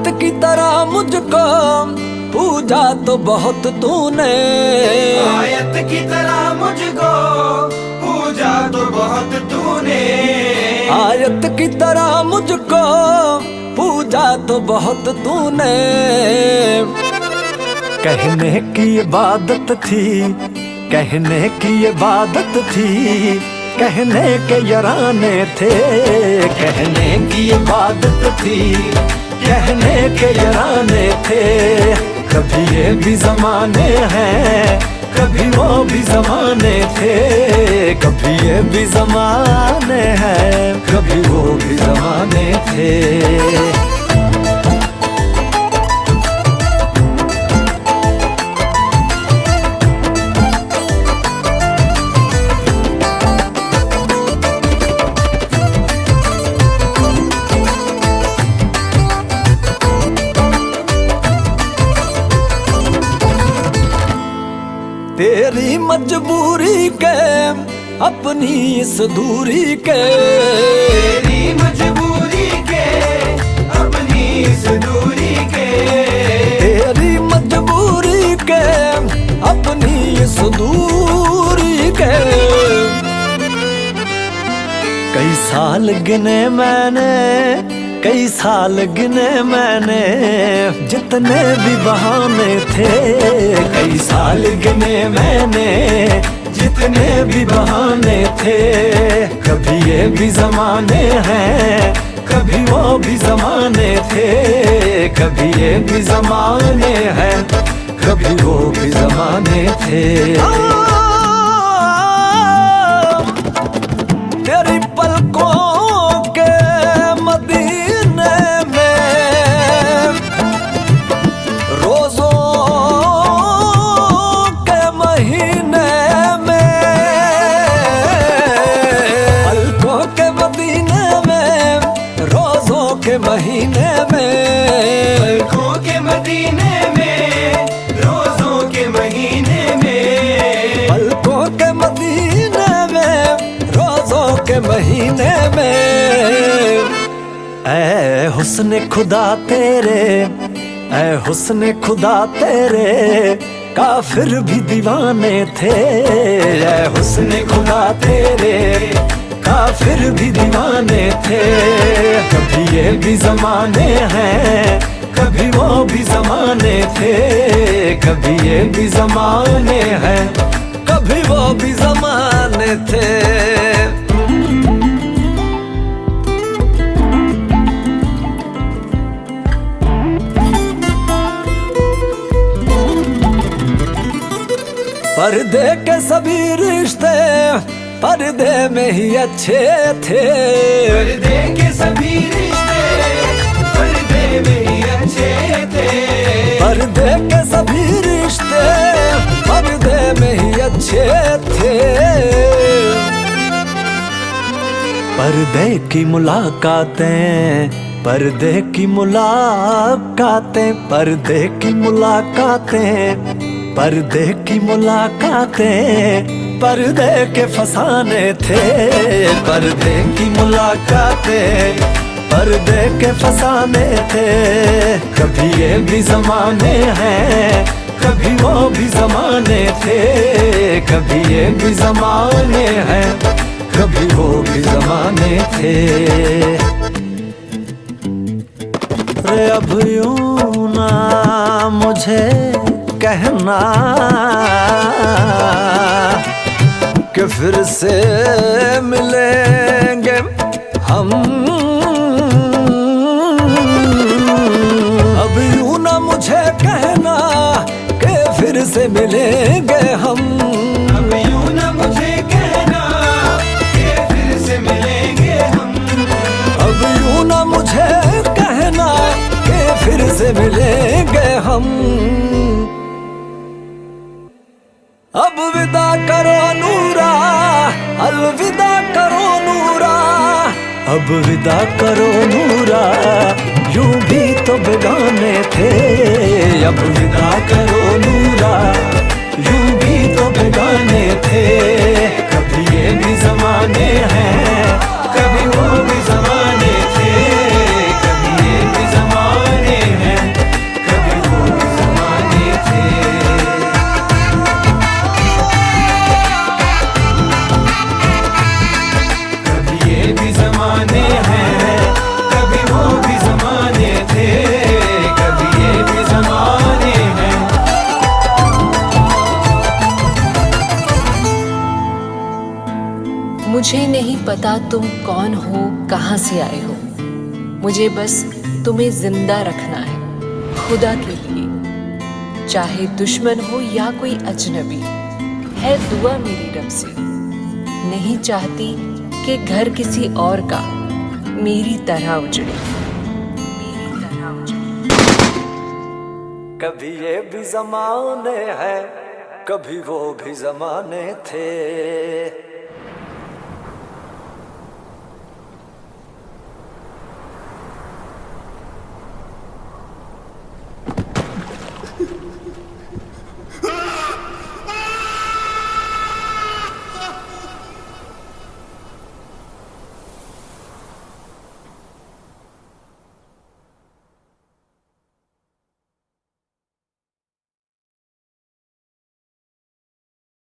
आयत की तरह मुझको पूजा तो बहुत तूने, आयत की तरह मुझको पूजा तो बहुत तूने, आयत की तरह मुझको पूजा तो बहुत तूने। कहने की इबादत थी, कहने की इबादत थी, कहने के यराने थे, कहने की इबादत थी, कहने के यराने थे। कभी ये भी जमाने हैं, कभी वो भी जमाने थे, कभी ये भी जमाने हैं, कभी वो भी जमाने थे। तेरी मजबूरी के अपनी इस दूरी के, तेरी मजबूरी के अपनी इस दूरी के, तेरी मजबूरी के अपनी इस दूरी के। कई साल गिने मैंने, कई साल गिने मैंने, जितने भी बहाने थे, कई साल गिने मैंने, जितने भी बहाने थे। कभी ये भी जमाने हैं, कभी वो भी जमाने थे, कभी ये भी जमाने हैं, कभी वो भी जमाने थे। तेरी पलकों के मदीने में, रोजों के महीने में, पलकों के मदीने में, रोजों के महीने में, पलकों के मदीने में, रोजों के महीने में, पलकों के मदीने में, रोजों के महीने में। ऐ हुस्न खुदा तेरे, ऐ हुस्न खुदा तेरे, काफिर भी दीवाने थे। ऐ हुस्न खुदा तेरे, काफिर भी दीवाने थे। कभी ये भी जमाने हैं, कभी वो भी जमाने थे, कभी ये भी जमाने हैं, कभी वो भी जमाने थे। पर्दे के सभी रिश्ते पर्दे में ही अच्छे थे, पर्दे के सभी रिश्ते पर्दे में ही अच्छे थे, पर्दे के सभी रिश्ते पर्दे में ही अच्छे थे। पर्दे की मुलाकातें, पर्दे की मुलाकातें, पर्दे की मुलाकातें, पर्दे की मुलाकातें, पर्दे के फसाने थे। पर्दे की मुलाकातें, पर्दे के फसाने थे। कभी ये भी जमाने हैं, कभी वो भी जमाने थे, कभी ये भी जमाने हैं, कभी वो भी जमाने थे। रे अब यूं ना मुझे कहना कि फिर से मिलेंगे हम, अब यूं ना मुझे कहना कि फिर से मिलेंगे हम, अब यूं ना मुझे कहना कि फिर से मिलेंगे हम, अब यूं ना मुझे कहना कि फिर से मिलेंगे हम। अब विदा करो नूरा, अलविदा करो नूरा, अब विदा करो नूरा, यूं भी तो बेगाने थे। अब विदा करो नूरा, यूं भी तो बेगाने थे। कभी ये भी जमाने हैं, कभी वो भी जमाने थे, कभी ये भी जमाने हैं। मुझे नहीं पता तुम कौन हो, कहाँ से आए हो। मुझे बस तुम्हें जिंदा रखना है खुदा के लिए। चाहे दुश्मन हो या कोई अजनबी, है दुआ मेरी रब से। नहीं चाहती कि घर किसी और का मेरी तरह उजड़े, मेरी तरह उजड़े। कभी ये भी जमाने हैं, कभी वो भी जमाने थे।